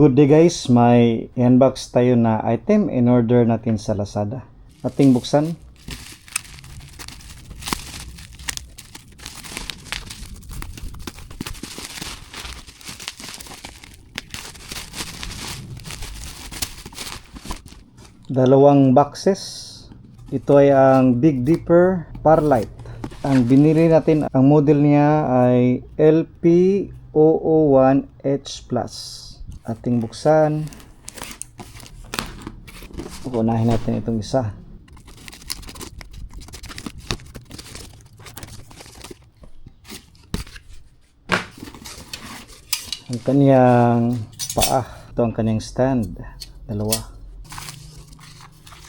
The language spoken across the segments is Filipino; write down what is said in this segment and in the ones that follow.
Good day guys, may unbox tayo na item in order natin sa Lazada. Ating buksan. Dalawang boxes. Ito ay ang Big Dipper Parlight. Ang binili natin, ang model niya ay LP001H+. Ating buksan. Unahin natin itong isa. Ang kaniyang paa. Ito ang kaniyang stand. Dalawa.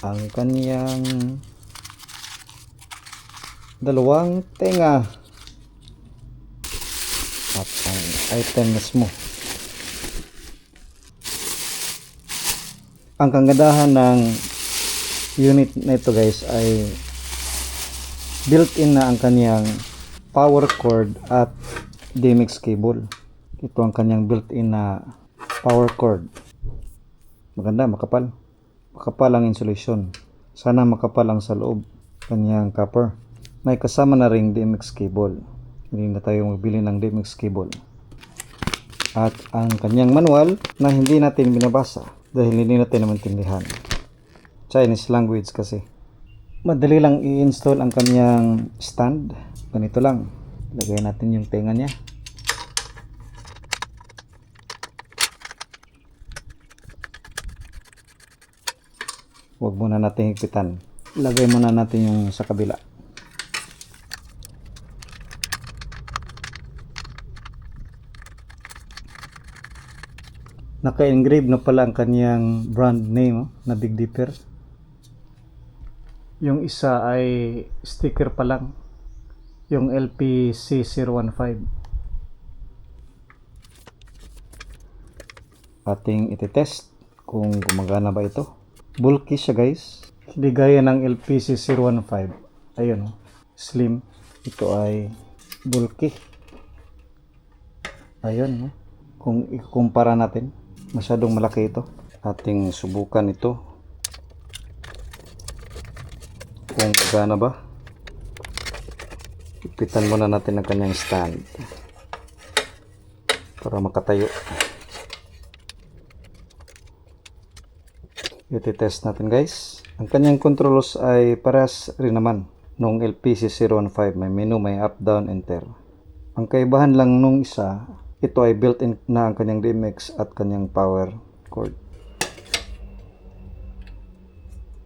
Ang kaniyang dalawang tenga. At ang item mismo. Ang kagandahan ng unit na ito guys ay built-in na ang kanyang power cord at DMX cable. Ito ang kanyang built-in na power cord. Maganda, makapal. Makapal ang insulation. Sana makapal ang sa loob. Kanyang copper. May kasama na ring DMX cable. Hindi na tayo magbili ng DMX cable. At ang kanyang manual na hindi natin binabasa. Dahil hindi natin maintindihan. Chinese language kasi. Madali lang i-install ang kanyang stand. Ganito lang. Lagay natin yung tenga niya. Huwag muna natin higpitan. Lagay muna natin yung sa kabila. Naka-engrave na pala ang kanyang brand name na Big Dipper. Yung isa ay sticker pa lang. Yung LPC015. Ating ititest kung gumagana ba ito. Bulky siya guys. Hindi gaya ng LPC015. Ayun, slim. Ito ay bulky. Ayun, kung ikukumpara natin. Masyadong malaki ito. Ating subukan ito. Kung gana ba. Ipitan muna natin ang kanyang stand. Para makatayo. Iti-test natin guys. Ang kanyang controls ay parehas rin naman. Nung LPC015 may menu, may up, down, enter. Ang kaibahan lang nung isa, ito ay built-in na ang kanyang DMX at kanyang power cord.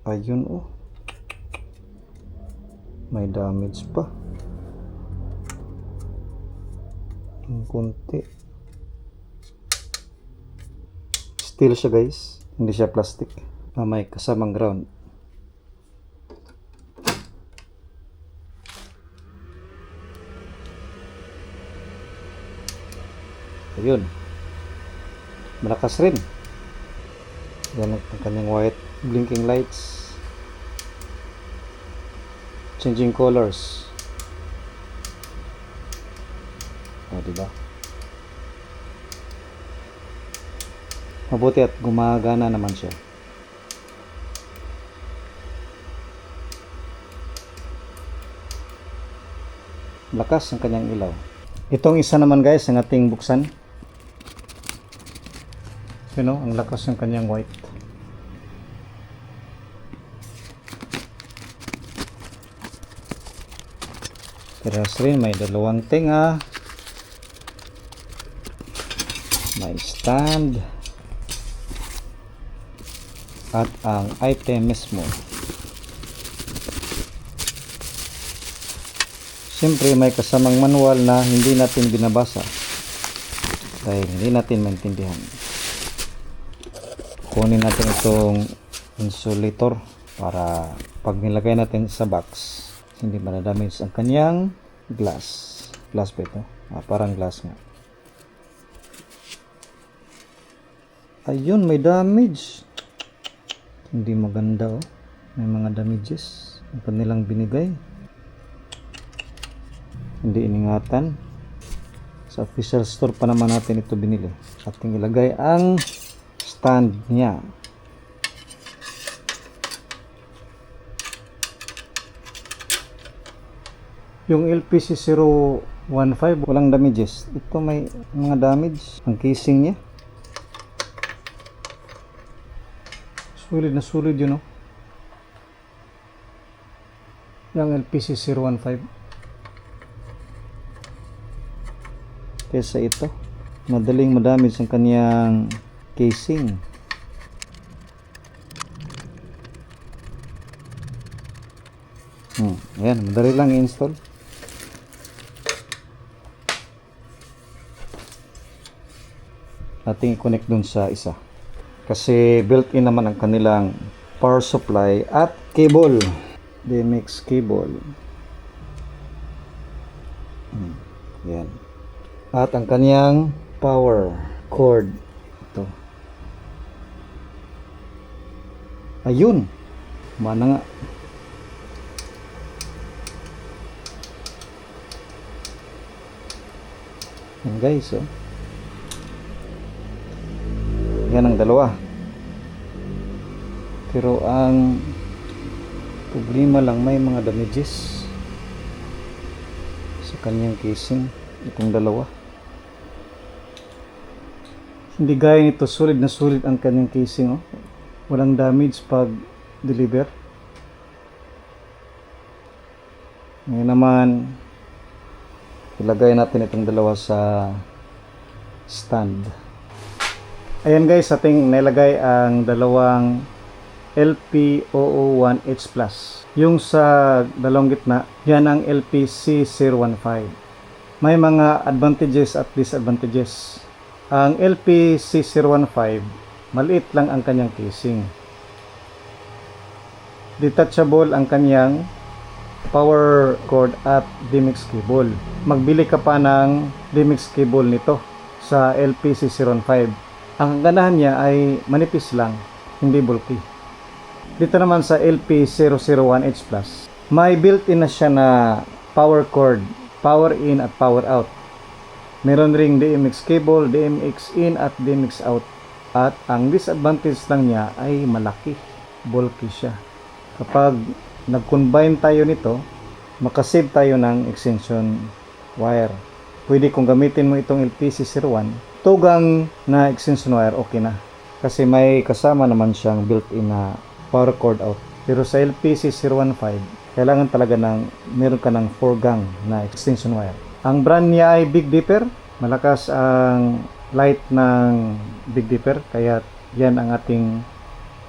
Ayun oh. May damage pa. Ang konti. Steel siya guys. Hindi siya plastic. May kasamang ground. Ayun. Malakas rin. Yan ang kanyang white blinking lights. Changing colors. O, diba? Mabuti at gumagana naman siya. Lakas ang kanyang ilaw. Itong isa naman guys ang ating buksan. You know, ang lakas ng kanyang white. Keras rin, may dalawang tenga. May stand. At ang item mismo. Siyempre may kasamang manual na hindi natin binabasa. Dahil hindi natin maintindihan. Kunin natin itong insulator para pag nilagay natin sa box hindi ma-damage ang kanyang glass ba ito? Parang glass nga. Ayun, may damage. Hindi maganda oh. May mga damages ang kanilang binigay. Hindi iningatan. Sa official store pa naman natin ito binili. Ating ilagay ang stand niya. Yung LPC015 walang damages. Ito may mga damage. Ang casing niya. Sulit na sulit yun, no? Yung LPC015. Kesa ito, madaling madamage ang kaniyang casing. Ayan, madali lang i-install. Ating i-connect dun sa isa. Kasi built-in naman ang kanilang power supply at cable. DMX cable. Ayan. At ang kaniyang power cord. Ito. Ayun. Mana nga. Yan guys, oh. Yan ang dalawa. Pero ang problema lang, may mga damages sa kanyang casing. Itong dalawa. Hindi gaya nito, solid na solid ang kanyang casing, oh. Walang damage pag deliver. Ngayon naman, ilagay natin itong dalawa sa stand. Ayan guys, ating nilagay ang dalawang LP001H+. Yung sa dalawang gitna, yan ang LPC015. May mga advantages at disadvantages. Ang LPC015, maliit lang ang kanyang casing. Detachable ang kanyang power cord at DMX cable. Magbili ka pa ng DMX cable nito sa LPC015. Ang ganahan niya ay manipis lang, hindi bulky. Dito naman sa LP001H+, may built-in na siya na power cord, power in at power out. Meron ring DMX cable, DMX in at DMX out. At ang disadvantage lang niya ay malaki, bulky siya. Kapag nag-combine tayo nito, makasave tayo ng extension wire. Pwede kung gamitin mo itong LPC01, tugang na extension wire, okay na. Kasi may kasama naman siyang built-in na power cord out. Pero sa LPC015, kailangan talaga meron ka ng 4-gang na extension wire. Ang brand niya ay Big Dipper. Malakas ang light ng Big Dipper, kaya yan ang ating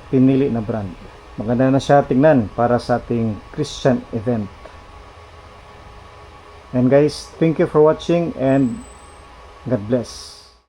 pinili na brand. Maganda na siya tingnan para sa ating Christian event. And guys, thank you for watching and God bless.